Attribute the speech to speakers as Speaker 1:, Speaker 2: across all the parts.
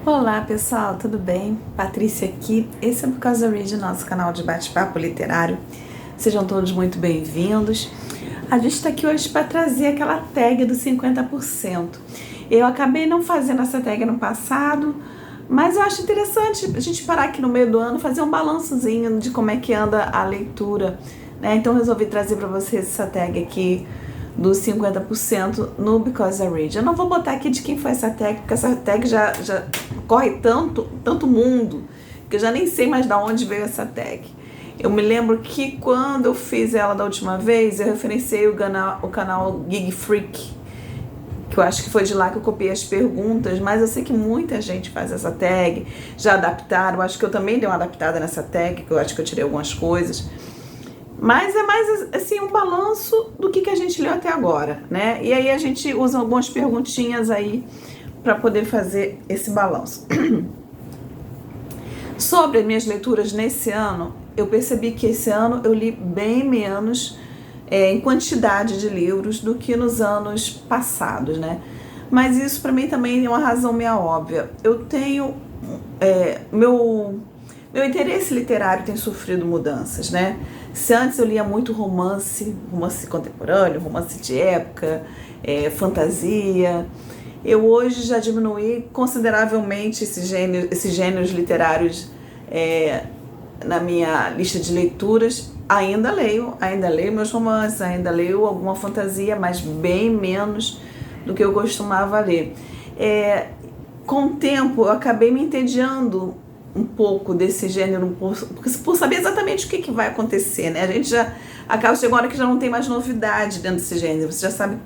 Speaker 1: Olá pessoal, tudo bem? Patrícia aqui, esse é o Because I Read, nosso canal de bate-papo literário. Sejam todos muito bem-vindos. A gente está aqui hoje para trazer aquela tag do 50%. Eu acabei não fazendo essa tag no passado, mas eu acho interessante a gente parar aqui no meio do ano e fazer um balançozinho de como é que anda a leitura, né? Então resolvi trazer para vocês essa tag aqui dos 50% no Because I Read. Eu não vou botar aqui de quem foi essa tag, porque essa tag já corre tanto mundo, que eu já nem sei mais de onde veio essa tag. Eu me lembro que quando eu fiz ela da última vez, eu referenciei o canal Gig Freak, que eu acho que foi de lá que eu copiei as perguntas, mas eu sei que muita gente faz essa tag, já adaptaram, eu acho que eu também dei uma adaptada nessa tag, que eu acho que eu tirei algumas coisas. Mas é mais assim um balanço do que a gente leu até agora, né? E aí a gente usa algumas perguntinhas aí para poder fazer esse balanço. Sobre as minhas leituras nesse ano, eu percebi que esse ano eu li bem menos em quantidade de livros do que nos anos passados, né? Mas isso para mim também é uma razão meio óbvia. Eu tenho meu interesse literário tem sofrido mudanças, né? Se antes eu lia muito romance contemporâneo, romance de época, fantasia, eu hoje já diminuí consideravelmente esses gêneros literários na minha lista de leituras. Ainda leio meus romances, ainda leio alguma fantasia, mas bem menos do que eu costumava ler. Com o tempo eu acabei me entediando um pouco desse gênero, por saber exatamente o que vai acontecer, né? A gente já acaba chegando uma hora que já não tem mais novidade dentro desse gênero, você já sabe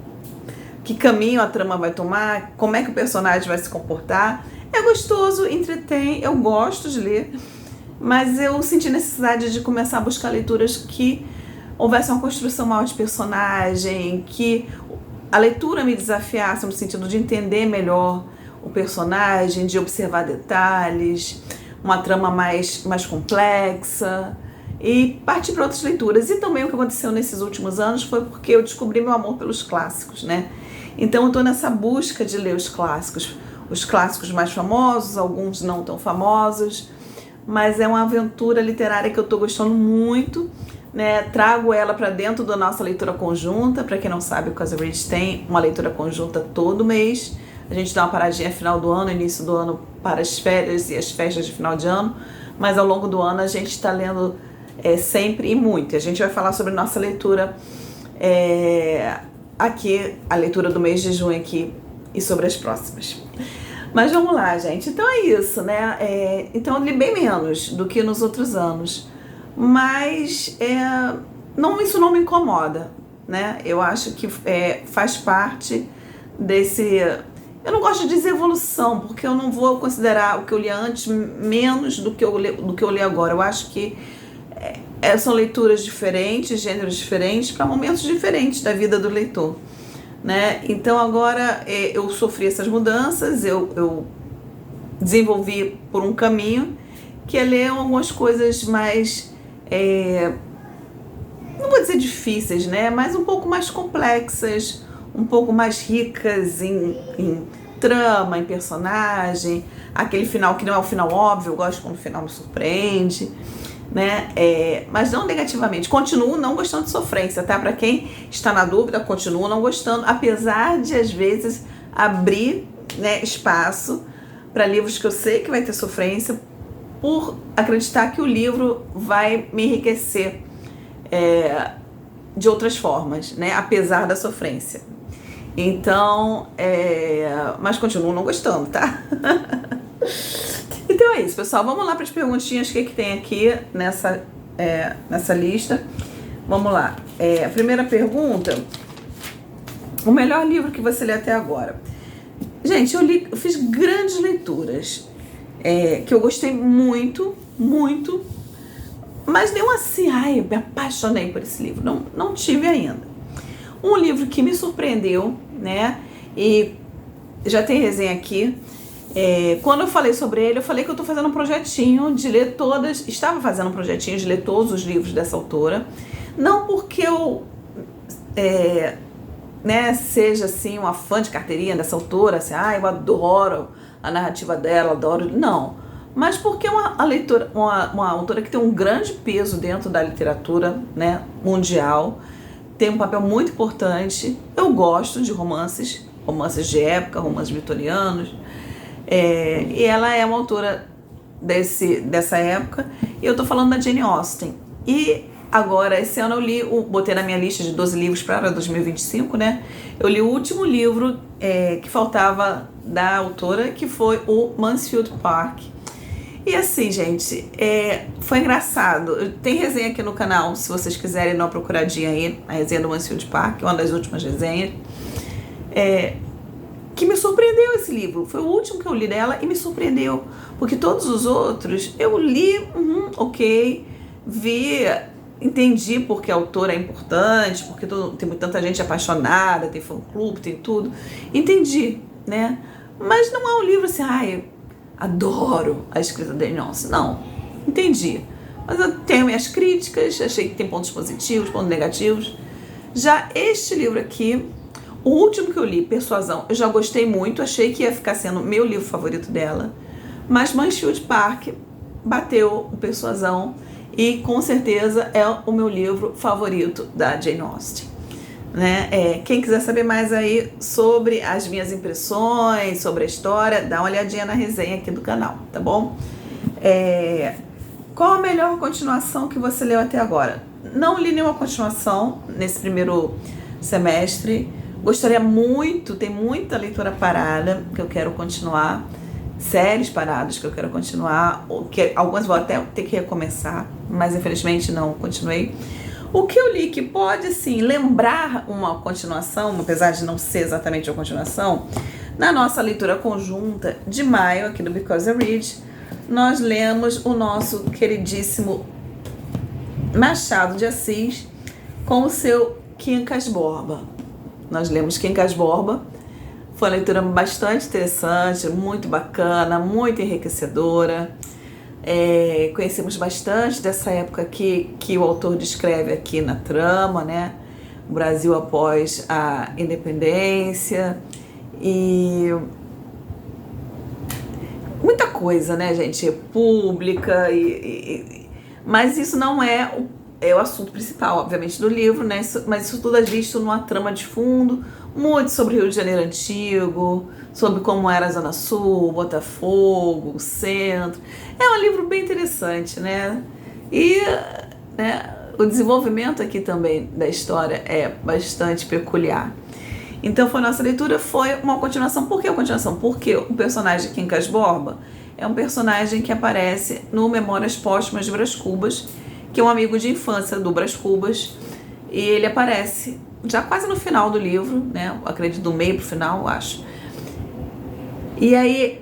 Speaker 1: que caminho a trama vai tomar, como é que o personagem vai se comportar. É gostoso, entretém, eu gosto de ler, mas eu senti necessidade de começar a buscar leituras que houvesse uma construção maior de personagem, que a leitura me desafiasse no sentido de entender melhor o personagem, de observar detalhes, uma trama mais complexa e partir para outras leituras. E também o que aconteceu nesses últimos anos foi porque eu descobri meu amor pelos clássicos, né? Então eu estou nessa busca de ler os clássicos mais famosos, alguns não tão famosos, mas é uma aventura literária que eu estou gostando muito, né? Trago ela para dentro da nossa leitura conjunta. Para quem não sabe, o Because I Read tem uma leitura conjunta todo mês. A gente dá uma paradinha final do ano, início do ano, para as férias e as festas de final de ano, mas ao longo do ano a gente está lendo sempre e muito. A gente vai falar sobre nossa leitura aqui, a leitura do mês de junho aqui e sobre as próximas. Mas vamos lá, gente. Então é isso, né? Então eu li bem menos do que nos outros anos, mas isso não me incomoda, né? Eu acho que faz parte desse... Eu não gosto de dizer evolução, porque eu não vou considerar o que eu li antes menos do que eu li agora. Eu acho que são leituras diferentes, gêneros diferentes, para momentos diferentes da vida do leitor, né? Então agora eu sofri essas mudanças, eu desenvolvi por um caminho que é ler algumas coisas mais, não vou dizer difíceis, né? Mas um pouco mais complexas, um pouco mais ricas em trama, em personagem, aquele final que não é o final óbvio, eu gosto quando o final me surpreende, né? Mas não negativamente, continuo não gostando de sofrência, tá? Para quem está na dúvida, continuo não gostando, apesar de às vezes abrir, né, espaço para livros que eu sei que vai ter sofrência, por acreditar que o livro vai me enriquecer de outras formas, né? Apesar da sofrência. Então, mas continuo não gostando, tá? Então é isso, pessoal. Vamos lá para as perguntinhas que tem aqui nessa lista. Vamos lá. A primeira pergunta: o melhor livro que você lê até agora? Gente, eu fiz grandes leituras que eu gostei muito, muito, mas nenhum assim, eu me apaixonei por esse livro. Não tive ainda. Um livro que me surpreendeu, né? E já tem resenha aqui. Quando eu falei sobre ele, eu falei que eu estou fazendo um projetinho de ler estava fazendo um projetinho de ler todos os livros dessa autora. Não porque eu né, seja assim uma fã de carteirinha dessa autora, assim, eu adoro a narrativa dela, adoro. Não. Mas porque é uma autora que tem um grande peso dentro da literatura, né, mundial, tem um papel muito importante. Eu gosto de romances de época, romances vitorianos, e ela é uma autora dessa época, e eu estou falando da Jane Austen. E agora, esse ano eu li, botei na minha lista de 12 livros para 2025, né? Eu li o último livro que faltava da autora, que foi o Mansfield Park. E assim, gente, foi engraçado. Tem resenha aqui no canal, se vocês quiserem dar uma procuradinha aí, a resenha do Mansfield Park, uma das últimas resenhas. Que me surpreendeu esse livro. Foi o último que eu li dela e me surpreendeu. Porque todos os outros eu li, ok, vi, entendi porque a autora é importante, porque tem tanta gente apaixonada, tem fã-clube, tem tudo. Entendi, né? Mas não é um livro assim, adoro a escrita da Jane Austen. Não, entendi. Mas eu tenho minhas críticas, achei que tem pontos positivos, pontos negativos. Já este livro aqui, o último que eu li, Persuasão, eu já gostei muito, achei que ia ficar sendo meu livro favorito dela. Mas Mansfield Park bateu o Persuasão e com certeza é o meu livro favorito da Jane Austen. Né? Quem quiser saber mais aí sobre as minhas impressões, sobre a história, dá uma olhadinha na resenha aqui do canal, tá bom? Qual a melhor continuação que você leu até agora? Não li nenhuma continuação nesse primeiro semestre. Gostaria muito, tem muita leitura parada que eu quero continuar, séries paradas que eu quero continuar, algumas vou até ter que recomeçar, mas infelizmente não continuei. O que eu li que pode, sim, lembrar uma continuação, apesar de não ser exatamente uma continuação, na nossa leitura conjunta de maio, aqui do Because I Read, nós lemos o nosso queridíssimo Machado de Assis com o seu Quincas Borba. Nós lemos Quincas Borba, foi uma leitura bastante interessante, muito bacana, muito enriquecedora. Conhecemos bastante dessa época que o autor descreve aqui na trama, né? O Brasil após a independência e muita coisa, né, gente? Pública, mas isso não é o assunto principal, obviamente, do livro, né? Mas isso tudo é visto numa trama de fundo, muito sobre o Rio de Janeiro antigo, sobre como era a Zona Sul, Botafogo, o centro. É um livro bem interessante, né? E o desenvolvimento aqui também da história é bastante peculiar. Então, nossa leitura foi uma continuação. Por que a continuação? Porque o personagem Quincas Borba é um personagem que aparece no Memórias Póstumas de Brás Cubas, que é um amigo de infância do Brás Cubas, e ele aparece já quase no final do livro, né? Acredito do meio pro final, eu acho. E aí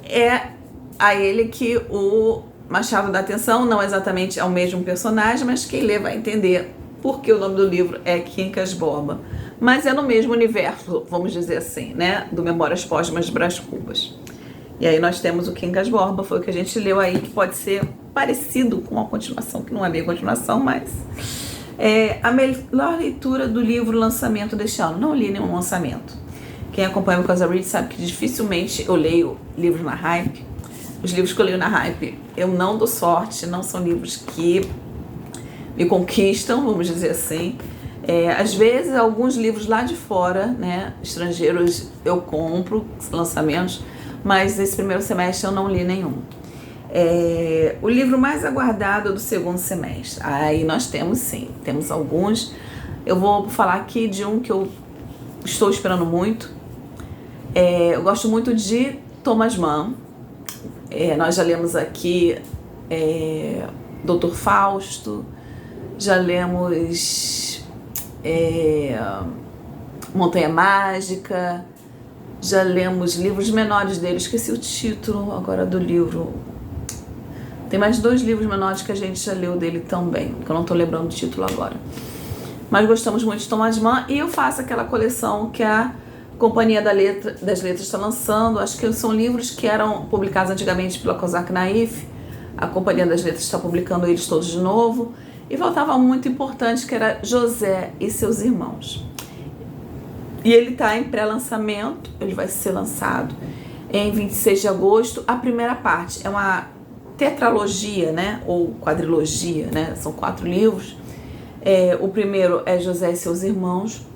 Speaker 1: é a ele que o Machado dá atenção, não exatamente ao mesmo personagem, mas quem lê vai entender porque o nome do livro é Quincas Borba. Mas é no mesmo universo, vamos dizer assim, né? Do Memórias Póstumas de Brás Cubas. E aí nós temos o Quincas Borba, foi o que a gente leu aí, que pode ser parecido com a continuação, que não é bem continuação, mas a melhor leitura do livro lançamento deste ano. Não li nenhum lançamento. Quem acompanha o Because I Read sabe que dificilmente eu leio livros na Hype. Os livros que eu leio na Hype, eu não dou sorte, não são livros que me conquistam, vamos dizer assim. Às vezes, alguns livros lá de fora, né, estrangeiros, eu compro, lançamentos, mas nesse primeiro semestre eu não li nenhum. O livro mais aguardado do segundo semestre. Aí nós temos sim, temos alguns. Eu vou falar aqui de um que eu estou esperando muito. Eu gosto muito de Thomas Mann. Nós já lemos aqui Dr. Fausto, já lemos Montanha Mágica, já lemos livros menores dele, esqueci o título agora do livro. Tem mais 2 livros menores que a gente já leu dele também, que eu não estou lembrando o título agora. Mas gostamos muito de Thomas Mann, e eu faço aquela coleção que a Companhia das Letras está lançando. Acho que são livros que eram publicados antigamente pela Kozak Naif. A Companhia das Letras está publicando eles todos de novo. E faltava um muito importante, que era José e seus irmãos. E ele está em pré-lançamento, ele vai ser lançado em 26 de agosto. A primeira parte é uma tetralogia, né? Ou quadrilogia, né? São 4 livros. O primeiro é José e seus irmãos.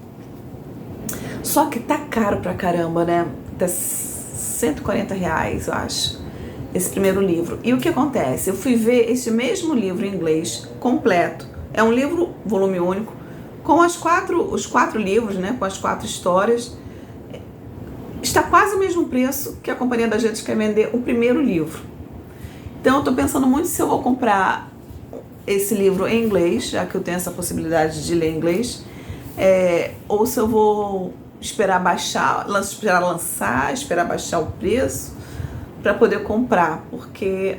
Speaker 1: Só que tá caro pra caramba, né? Tá R$140, eu acho, esse primeiro livro. E o que acontece? Eu fui ver esse mesmo livro em inglês, completo. É um livro, volume único, com os 4 livros, né? Com as 4 histórias. Está quase o mesmo preço que a Companhia das Letras quer vender o primeiro livro. Então eu tô pensando muito se eu vou comprar esse livro em inglês, já que eu tenho essa possibilidade de ler em inglês, ou se eu vou esperar baixar, esperar baixar o preço para poder comprar, porque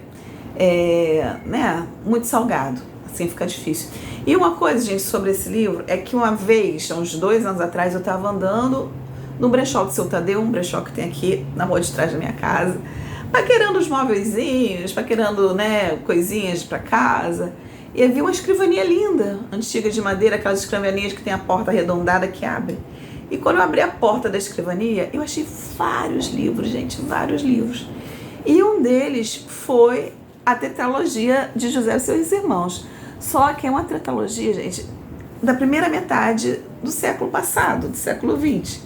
Speaker 1: né, muito salgado, assim fica difícil. E uma coisa, gente, sobre esse livro é que uma vez, há uns 2 anos atrás, eu estava andando no brechó do Seu Tadeu, um brechó que tem aqui na rua de trás da minha casa, paquerando os móvelzinhos, paquerando, né, coisinhas para casa. E havia uma escrivaninha linda, antiga de madeira, aquelas escrivaninhas que tem a porta arredondada que abre. E quando eu abri a porta da escrivania, eu achei vários livros, gente, vários livros. E um deles foi a tetralogia de José e seus irmãos. Só que é uma tetralogia, gente, da primeira metade do século passado, do século XX.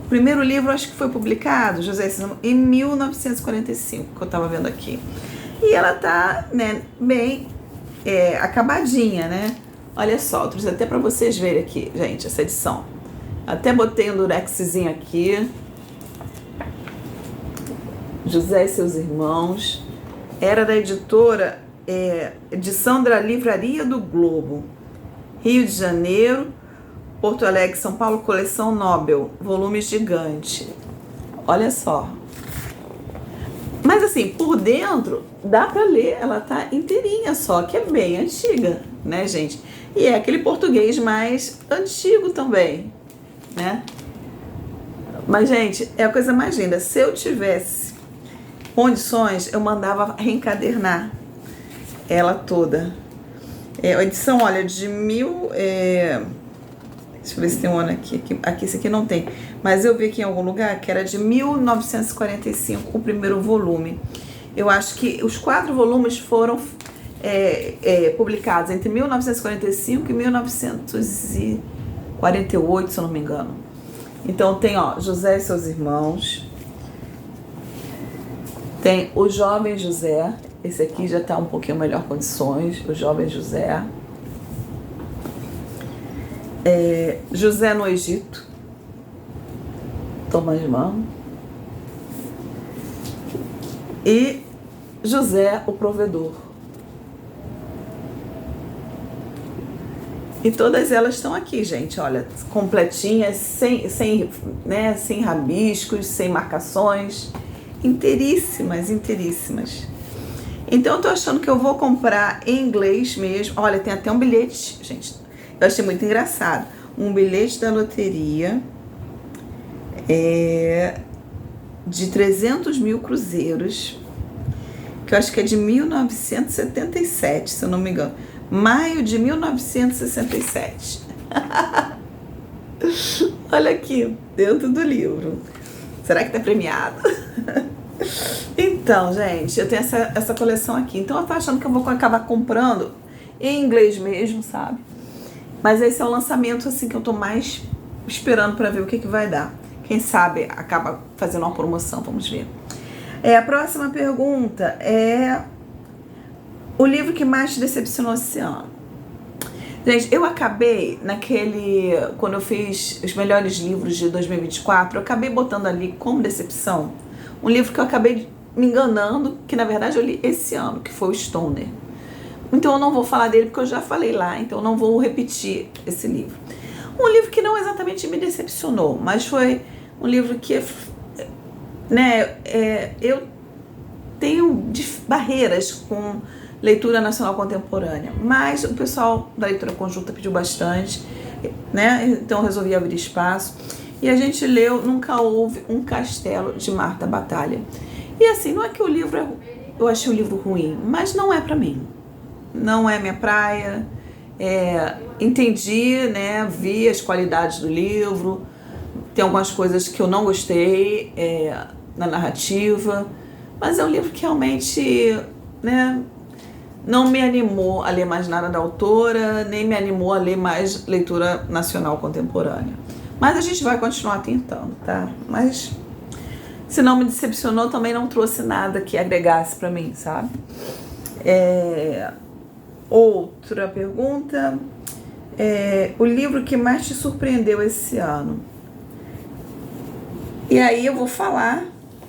Speaker 1: O primeiro livro, acho que foi publicado, José e seus irmãos, em 1945, que eu estava vendo aqui. E ela tá, né, bem acabadinha, né? Olha só, eu trouxe até para vocês verem aqui, gente, essa edição. Até botei um durexzinho aqui. José e seus irmãos. Era da editora, edição da Livraria do Globo. Rio de Janeiro, Porto Alegre, São Paulo, coleção Nobel, volume gigante. Olha só. Mas assim, por dentro, dá pra ler, ela tá inteirinha só, que é bem antiga, né, gente? E é aquele português mais antigo também, né? Mas, gente, é a coisa mais linda. Se eu tivesse condições, eu mandava reencadernar ela toda. A edição, olha, de deixa eu ver se tem um ano aqui. Esse aqui não tem. Mas eu vi aqui em algum lugar que era de 1945, o primeiro volume. Eu acho que os 4 volumes foram publicados entre 1945 e 1948, se eu não me engano. Então tem, ó, José e seus irmãos. Tem o Jovem José. Esse aqui já está um pouquinho melhor condições. O Jovem José. José no Egito. Thomas Mann. E José o Provedor. E todas elas estão aqui, gente, olha, completinhas, sem rabiscos, sem marcações, inteiríssimas, inteiríssimas. Então eu tô achando que eu vou comprar em inglês mesmo. Olha, tem até um bilhete, gente, eu achei muito engraçado. Um bilhete da loteria de 300 mil cruzeiros, que eu acho que é de 1977, se eu não me engano. Maio de 1967. Olha aqui, dentro do livro. Será que tá premiado? Então, gente, eu tenho essa coleção aqui. Então eu tô achando que eu vou acabar comprando em inglês mesmo, sabe? Mas esse é o lançamento, assim, que eu tô mais esperando pra ver o que vai dar. Quem sabe acaba fazendo uma promoção, vamos ver. A próxima pergunta é: o livro que mais te decepcionou esse ano? Gente, eu acabei quando eu fiz os melhores livros de 2024, eu acabei botando ali como decepção um livro que eu acabei me enganando, que na verdade eu li esse ano, que foi o Stoner. Então eu não vou falar dele porque eu já falei lá, então eu não vou repetir esse livro. Um livro que não exatamente me decepcionou, mas foi um livro que, né, eu tenho barreiras com leitura nacional contemporânea, mas o pessoal da leitura conjunta pediu bastante, né? Então eu resolvi abrir espaço e a gente leu Nunca Houve um Castelo, de Marta Batalha. E assim, não é que o livro eu achei o livro ruim, mas não é pra mim, não é minha praia. Entendi, né? Vi as qualidades do livro, Tem algumas coisas que eu não gostei na narrativa, mas é um livro que realmente, né, não me animou a ler mais nada da autora, nem me animou a ler mais leitura nacional contemporânea. Mas a gente vai continuar tentando, tá? Mas se não me decepcionou, também não trouxe nada que agregasse para mim, sabe? Outra pergunta. O livro que mais te surpreendeu esse ano? E aí eu vou falar,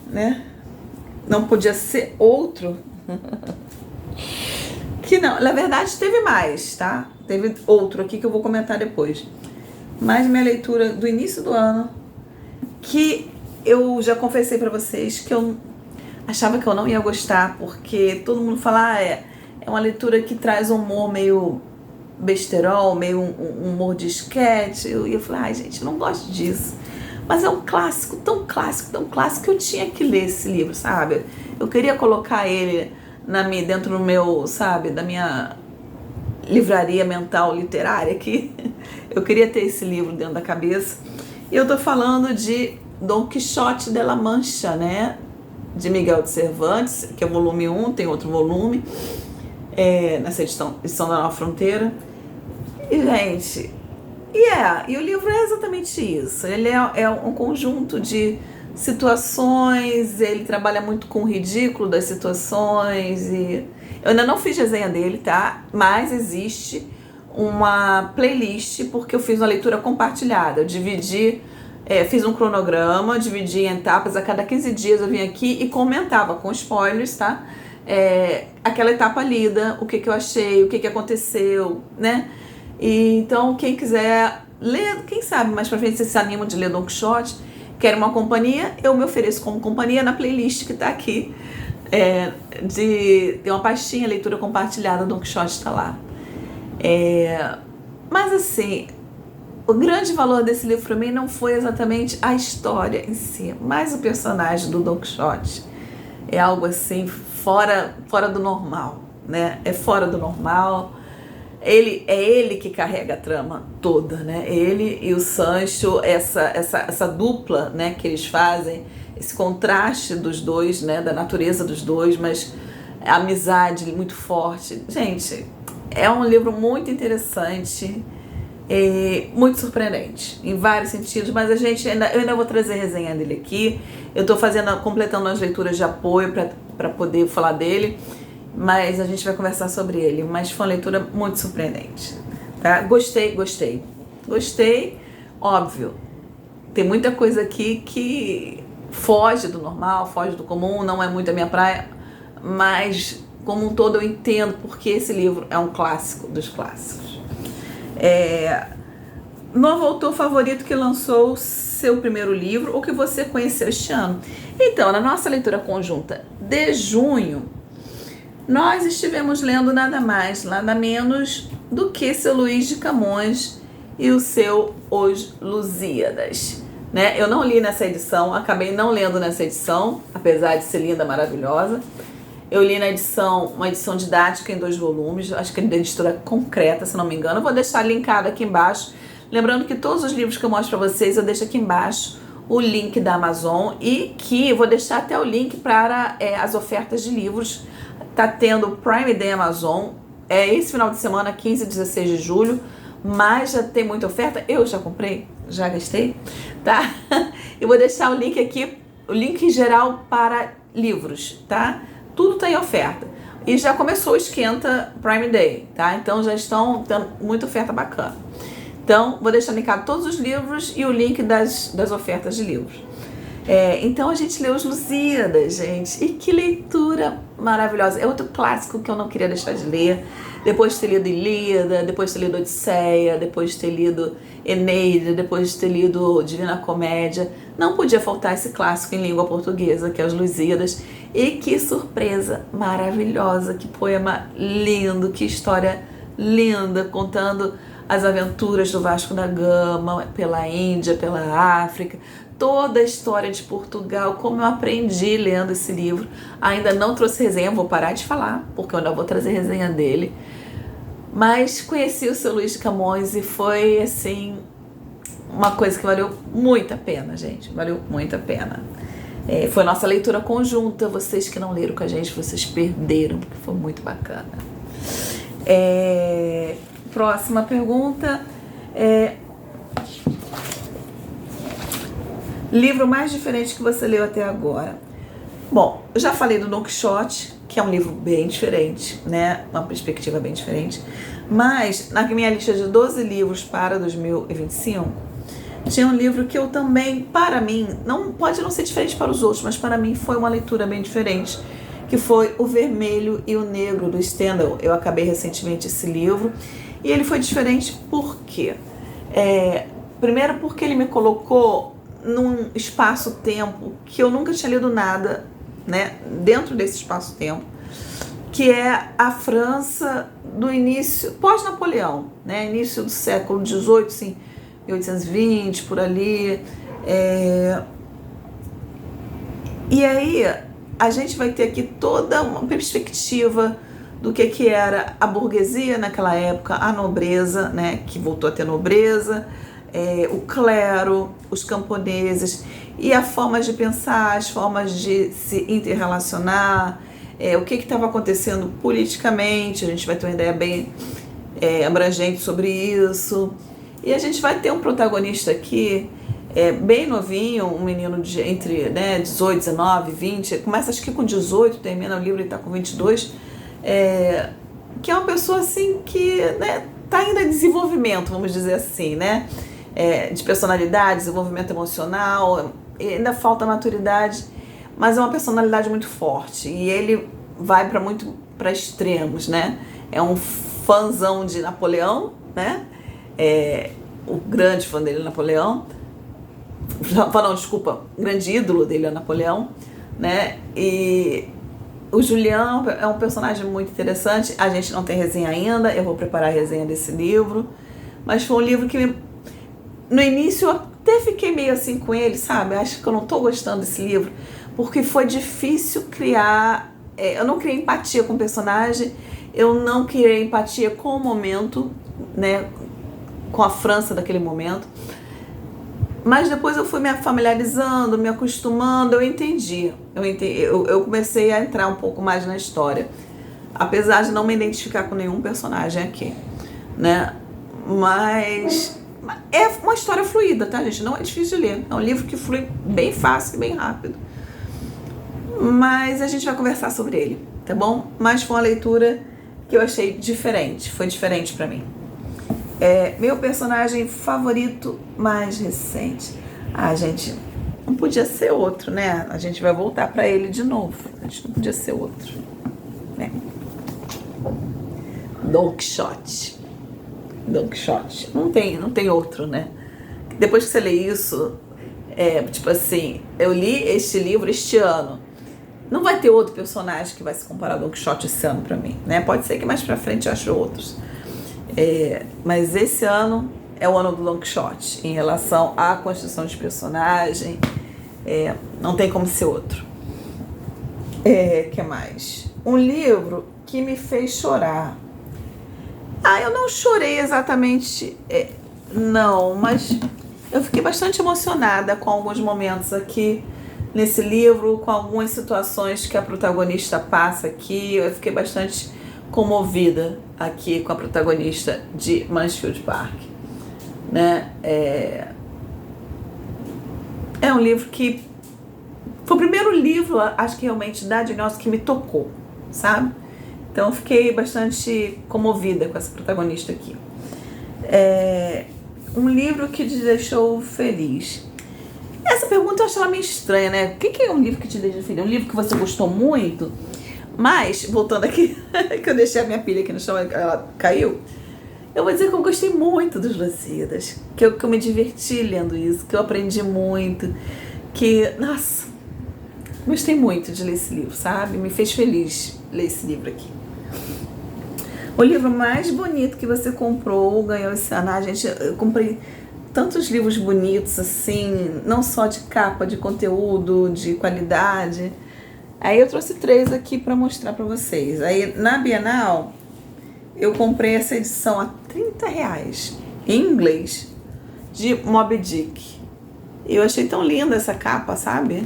Speaker 1: né? Não podia ser outro. Que não, na verdade teve mais, tá? Teve outro aqui que eu vou comentar depois. Mas minha leitura do início do ano, que eu já confessei pra vocês que eu achava que eu não ia gostar, porque todo mundo fala, é uma leitura que traz um humor meio besterol, meio um humor de esquete. E eu falei, gente, eu não gosto disso. Mas é um clássico, tão clássico, que eu tinha que ler esse livro, sabe? Eu queria colocar ele dentro do meu, sabe, da minha livraria mental literária aqui. Eu queria ter esse livro dentro da cabeça. E eu tô falando de Dom Quixote de la Mancha, né? De Miguel de Cervantes, que é o volume 1, tem outro volume, nessa edição da Nova Fronteira. E, gente, e o livro é exatamente isso. Ele é um conjunto de situações, ele trabalha muito com o ridículo das situações. E eu ainda não fiz resenha dele, tá? Mas existe uma playlist, porque eu fiz uma leitura compartilhada. Eu dividi, fiz um cronograma, dividi em etapas. A cada 15 dias eu vim aqui e comentava com spoilers, tá? Aquela etapa lida, o que eu achei, o que aconteceu, né? E, então, quem quiser ler, quem sabe mais pra frente, se anima de ler Don Quixote, quer uma companhia, eu me ofereço como companhia na playlist que tá aqui. Tem uma pastinha, leitura compartilhada, Don Quixote está lá. Mas assim, o grande valor desse livro para mim não foi exatamente a história em si, mas o personagem do Don Quixote. É algo assim fora do normal, né? É fora do normal. Ele que carrega a trama toda, né? Ele e o Sancho, essa dupla, né, que eles fazem, esse contraste dos dois, né, da natureza dos dois, mas a amizade muito forte. Gente, é um livro muito interessante e muito surpreendente em vários sentidos, mas eu ainda vou trazer resenha dele aqui. Eu estou completando as leituras de apoio para poder falar dele, mas a gente vai conversar sobre ele. Mas foi uma leitura muito surpreendente, tá? Gostei, óbvio. Tem muita coisa aqui que foge do normal, foge do comum, não é muito a minha praia, mas como um todo eu entendo porque esse livro é um clássico dos clássicos. Novo autor favorito que lançou seu primeiro livro ou que você conheceu este ano? Então, na nossa leitura conjunta de junho, nós estivemos lendo nada mais, nada menos do que seu Luís de Camões e o seu Os Lusíadas, né? Eu não li nessa edição, acabei não lendo nessa edição, apesar de ser linda, maravilhosa. Eu li uma edição didática em 2 volumes, acho que é da editora Concreta, se não me engano. Eu vou deixar linkado aqui embaixo. Lembrando que todos os livros que eu mostro para vocês, eu deixo aqui embaixo o link da Amazon e que eu vou deixar até o link para as ofertas de livros. Tá tendo Prime Day Amazon, esse final de semana, 15 e 16 de julho, mas já tem muita oferta. Eu já comprei, já gastei, tá? Eu vou deixar o link aqui, o link geral para livros, tá? Tudo tá em oferta. E já começou o Esquenta Prime Day, tá? Então já estão dando muita oferta bacana. Então, vou deixar linkado todos os livros e o link das ofertas de livros. Então a gente leu Os Lusíadas, gente. E que leitura maravilhosa. É outro clássico que eu não queria deixar de ler. Depois de ter lido Ilíada, depois de ter lido Odisseia, depois de ter lido Eneida, depois de ter lido Divina Comédia, não podia faltar esse clássico em língua portuguesa, que é Os Lusíadas. E que surpresa maravilhosa, que poema lindo, que história linda, contando as aventuras do Vasco da Gama pela Índia, pela África, toda a história de Portugal, como eu aprendi lendo esse livro. Ainda não trouxe resenha, vou parar de falar, porque eu ainda vou trazer resenha dele. Mas conheci o seu Luís de Camões e foi, assim, uma coisa que valeu muito a pena, gente. Valeu muito a pena. Foi nossa leitura conjunta. Vocês que não leram com a gente, vocês perderam, porque foi muito bacana. Próxima pergunta. Livro mais diferente que você leu até agora? Bom, eu já falei do Don Quixote, que é um livro bem diferente, né? Uma perspectiva bem diferente. Mas na minha lista de 12 livros para 2025, tinha um livro que eu também, para mim, pode não ser diferente para os outros, mas para mim foi uma leitura bem diferente, que foi O Vermelho e o Negro, do Stendhal. Eu acabei recentemente esse livro, e ele foi diferente por quê? Primeiro porque ele me colocou num espaço-tempo que eu nunca tinha lido nada, né, dentro desse espaço-tempo, que é a França do início, pós-Napoleão, né, início do século XVIII, assim, 1820, por ali. E aí a gente vai ter aqui toda uma perspectiva do que era a burguesia naquela época, a nobreza, né, que voltou a ter nobreza, o clero, os camponeses, e a forma de pensar, as formas de se interrelacionar, o que estava acontecendo politicamente. A gente vai ter uma ideia bem abrangente sobre isso. E a gente vai ter um protagonista aqui, bem novinho, um menino entre 18, 19, 20, começa acho que com 18, termina o livro e está com 22, que é uma pessoa assim que está ainda em desenvolvimento, vamos dizer assim, né? De personalidade, desenvolvimento emocional, ainda falta maturidade, mas é uma personalidade muito forte, e ele vai para extremos, né? É um fãzão de Napoleão, né? O grande fã dele é Napoleão, o grande ídolo dele é Napoleão, né? E o Julian é um personagem muito interessante. A gente não tem resenha ainda, eu vou preparar a resenha desse livro, mas foi um livro que no início eu até fiquei meio assim com ele, sabe? Acho que eu não estou gostando desse livro, porque foi difícil criar. Eu não criei empatia com o personagem, eu não criei empatia com o momento, né? Com a França daquele momento. Mas depois eu fui me familiarizando, me acostumando, eu entendi. Eu comecei a entrar um pouco mais na história, apesar de não me identificar com nenhum personagem aqui, né? Mas é uma história fluida, tá, gente? Não é difícil de ler. É um livro que flui bem fácil e bem rápido. Mas a gente vai conversar sobre ele, tá bom? Mas foi uma leitura que eu achei diferente. Foi diferente pra mim. Meu personagem favorito mais recente. Gente, não podia ser outro, né? A gente vai voltar pra ele de novo. A gente não podia ser outro, né? Don Quixote. Don Quixote. Não tem outro, né? Depois que você lê isso, tipo assim, eu li este livro este ano. Não vai ter outro personagem que vai se comparar a Don Quixote esse ano pra mim, né? Pode ser que mais pra frente eu ache outros. Mas esse ano é o ano do Don Quixote, em relação à construção de personagem. Não tem como ser outro. Que mais? Um livro que me fez chorar. Eu não chorei exatamente, não, mas eu fiquei bastante emocionada com alguns momentos aqui nesse livro, com algumas situações que a protagonista passa aqui. Eu fiquei bastante comovida aqui com a protagonista de Mansfield Park, né? É um livro que foi o primeiro livro, acho que realmente da Jane Austen, que me tocou, sabe? Então eu fiquei bastante comovida com essa protagonista aqui. Um livro que te deixou feliz. Essa pergunta eu acho ela meio estranha, né? O que é um livro que te deixa feliz? Um livro que você gostou muito? Mas, voltando aqui, que eu deixei a minha pilha aqui no chão, ela caiu. Eu vou dizer que eu gostei muito dos Lusíadas, que eu me diverti lendo isso, que eu aprendi muito, nossa, gostei muito de ler esse livro, sabe? Me fez feliz ler esse livro aqui. O livro mais bonito que você comprou, ganhou esse ano. Gente, eu comprei tantos livros bonitos, assim, não só de capa, de conteúdo, de qualidade. Aí eu trouxe 3 aqui para mostrar para vocês. Aí na Bienal eu comprei essa edição a R$30 em inglês de Moby Dick. Eu achei tão linda essa capa, sabe?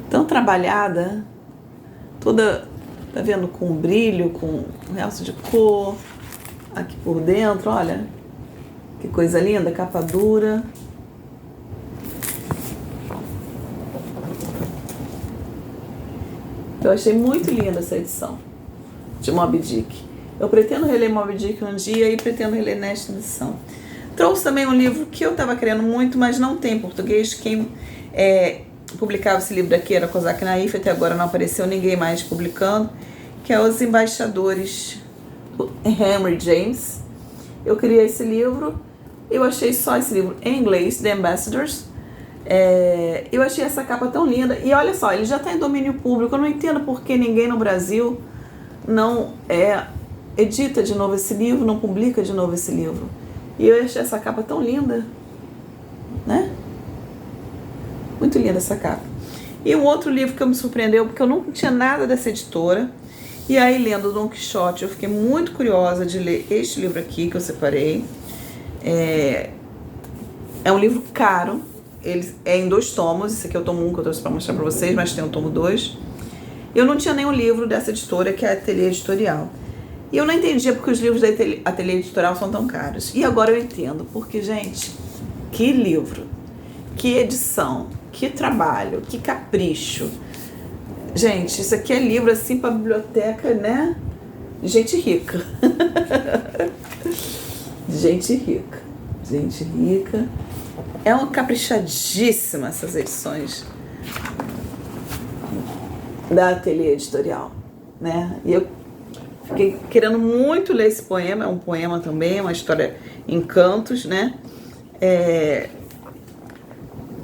Speaker 1: Tão trabalhada, toda, tá vendo, com brilho, com realço de cor, aqui por dentro, olha, que coisa linda, capa dura. Eu achei muito linda essa edição de Moby Dick. Eu pretendo reler Moby Dick um dia e pretendo reler nesta edição. Trouxe também um livro que eu estava querendo muito, mas não tem em português. Quem publicava esse livro daqui era Kozak Naif, até agora não apareceu ninguém mais publicando, que é Os Embaixadores, do Henry James. Eu queria esse livro, eu achei só esse livro em inglês, The Ambassadors. Eu achei essa capa tão linda, e olha só, ele já está em domínio público. Eu não entendo por que ninguém no Brasil não edita de novo esse livro, não publica de novo esse livro. E eu achei essa capa tão linda, né? Muito linda essa capa. E um outro livro que me surpreendeu, porque eu não tinha nada dessa editora, e aí lendo Don Quixote, eu fiquei muito curiosa de ler este livro aqui que eu separei. É um livro caro, ele é em 2 tomos, esse aqui é o tomo 1 que eu trouxe para mostrar para vocês, mas tem o tomo 2. Eu não tinha nenhum livro dessa editora, que é a Ateliê Editorial. E eu não entendia porque os livros da Ateliê Editorial são tão caros. E agora eu entendo, porque, gente, que livro, que edição, que trabalho, que capricho. Gente, isso aqui é livro assim para biblioteca, né? De gente rica. Gente rica. Gente rica. É uma caprichadíssima essas edições da Ateliê Editorial, né? E eu fiquei querendo muito ler esse poema. É um poema também, é uma história em cantos, né?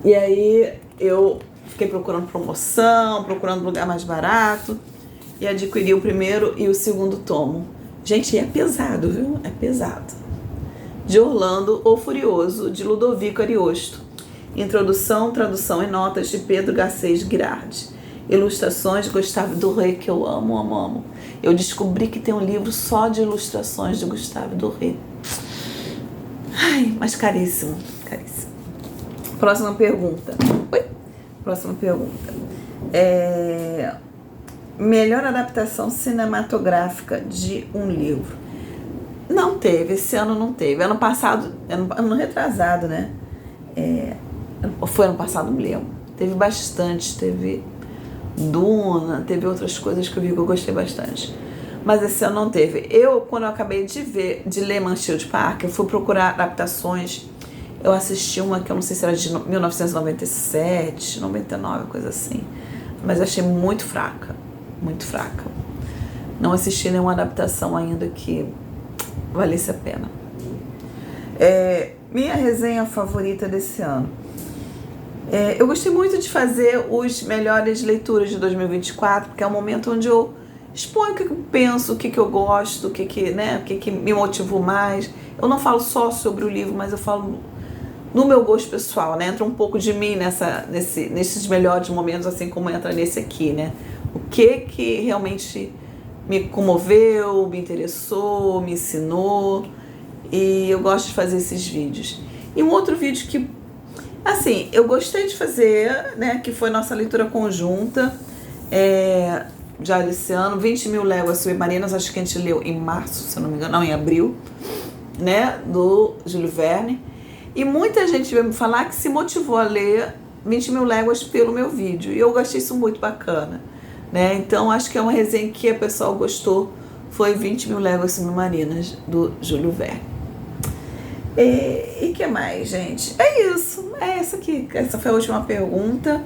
Speaker 1: E aí eu fiquei procurando promoção, procurando lugar mais barato, e adquiri o primeiro e o segundo tomo. Gente, é pesado, viu? É pesado. De Orlando, O Furioso, de Ludovico Ariosto. Introdução, tradução e notas de Pedro Garcês Girardi. Ilustrações de Gustave Doré, que eu amo, amo, amo. Eu descobri que tem um livro só de ilustrações de Gustave Doré. Ai, mas caríssimo, caríssimo. Próxima pergunta. Oi? Próxima pergunta. Melhor adaptação cinematográfica de um livro. Não teve, esse ano não teve. Ano passado, ano retrasado, né? Foi ano passado, não lembro. Teve bastante, teve Duna, teve outras coisas que eu vi que eu gostei bastante. Mas esse ano não teve. Quando eu acabei de ler Mansfield Park, eu fui procurar adaptações. Eu assisti uma que eu não sei se era de 1997, 99, coisa assim. Mas achei muito fraca, muito fraca. Não assisti nenhuma adaptação ainda que valesse a pena. Minha resenha favorita desse ano. Eu gostei muito de fazer os melhores leituras de 2024, porque é um momento onde eu exponho o que eu penso, o que eu gosto, o que me motivou mais. Eu não falo só sobre o livro, mas eu falo no meu gosto pessoal, né? Entra um pouco de mim nesses melhores momentos, assim como entra nesse aqui, né? O que realmente me comoveu, me interessou, me ensinou, e eu gosto de fazer esses vídeos. E um outro vídeo que, assim, eu gostei de fazer, né, que foi nossa leitura conjunta, já desse ano, 20 Mil Léguas Submarinas, acho que a gente leu em março, se eu não me engano, não, em abril, né, do Júlio Verne. E muita gente veio me falar que se motivou a ler 20 Mil Léguas pelo meu vídeo. E eu achei isso muito bacana, né? Então, acho que é uma resenha que a pessoa gostou. Foi 20 Mil Léguas Submarinas, do Júlio Verne. E que mais, gente? É isso. É essa aqui. Essa foi a última pergunta.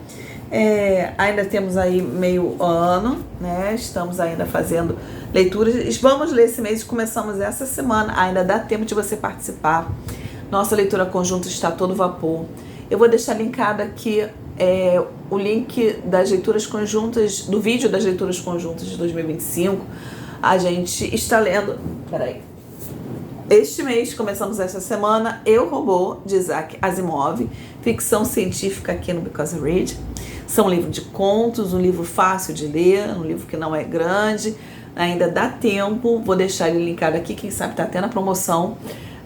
Speaker 1: Ainda temos aí meio ano, né? Estamos ainda fazendo leituras. Vamos ler esse mês. Começamos essa semana. Ainda dá tempo de você participar. Nossa leitura conjunta está a todo vapor. Eu vou deixar linkado aqui o link das leituras conjuntas, do vídeo das leituras conjuntas de 2025. A gente está lendo... Peraí. Este mês, começamos esta semana, Eu, Robô, de Isaac Asimov. Ficção científica aqui no Because I Read. São um livro de contos, um livro fácil de ler, um livro que não é grande. Ainda dá tempo. Vou deixar ele linkado aqui, quem sabe está até na promoção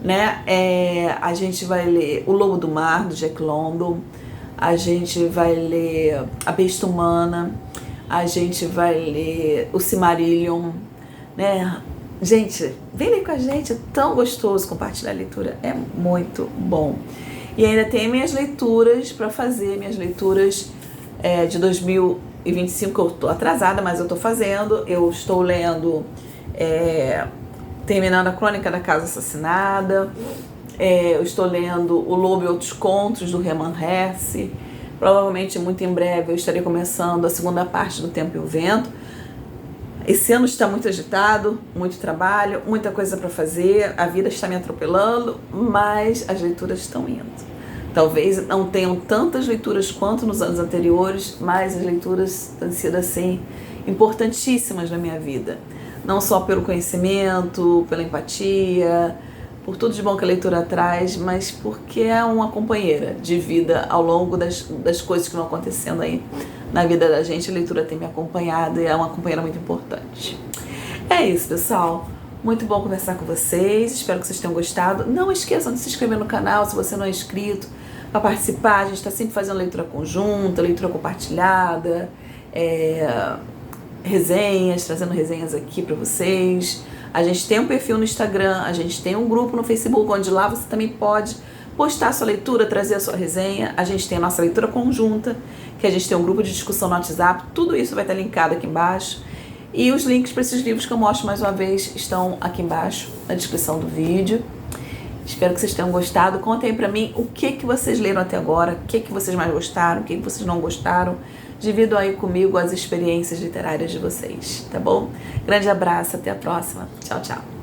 Speaker 1: né? A gente vai ler O Lobo do Mar, do Jack London, a gente vai ler A Besta Humana, a gente vai ler O Silmarillion, né? Gente, vem ler com a gente, é tão gostoso compartilhar a leitura, é muito bom. E ainda tem minhas leituras para fazer, minhas leituras de 2025, eu estou atrasada, mas eu estou fazendo. Eu estou lendo, terminando a Crônica da Casa Assassinada, eu estou lendo O Lobo e Outros Contos, do Hermann Hesse. Provavelmente muito em breve eu estarei começando a segunda parte do Tempo e o Vento. Esse ano está muito agitado, muito trabalho, muita coisa para fazer, a vida está me atropelando, mas as leituras estão indo. Talvez não tenham tantas leituras quanto nos anos anteriores, mas as leituras têm sido assim importantíssimas na minha vida. Não só pelo conhecimento, pela empatia, por tudo de bom que a leitura traz, mas porque é uma companheira de vida ao longo das coisas que vão acontecendo aí na vida da gente. A leitura tem me acompanhado e é uma companheira muito importante. É isso, pessoal. Muito bom conversar com vocês. Espero que vocês tenham gostado. Não esqueçam de se inscrever no canal se você não é inscrito, para participar. A gente está sempre fazendo leitura conjunta, leitura compartilhada, resenhas, trazendo resenhas aqui para vocês. A gente tem um perfil no Instagram, a gente tem um grupo no Facebook, onde lá você também pode postar a sua leitura, trazer a sua resenha. A gente tem a nossa leitura conjunta, que a gente tem um grupo de discussão no WhatsApp. Tudo isso vai estar linkado aqui embaixo. E os links para esses livros que eu mostro mais uma vez estão aqui embaixo, na descrição do vídeo. Espero que vocês tenham gostado. Contem aí pra mim o que vocês leram até agora, o que vocês mais gostaram, o que vocês não gostaram. Dividam aí comigo as experiências literárias de vocês, tá bom? Grande abraço, até a próxima. Tchau, tchau.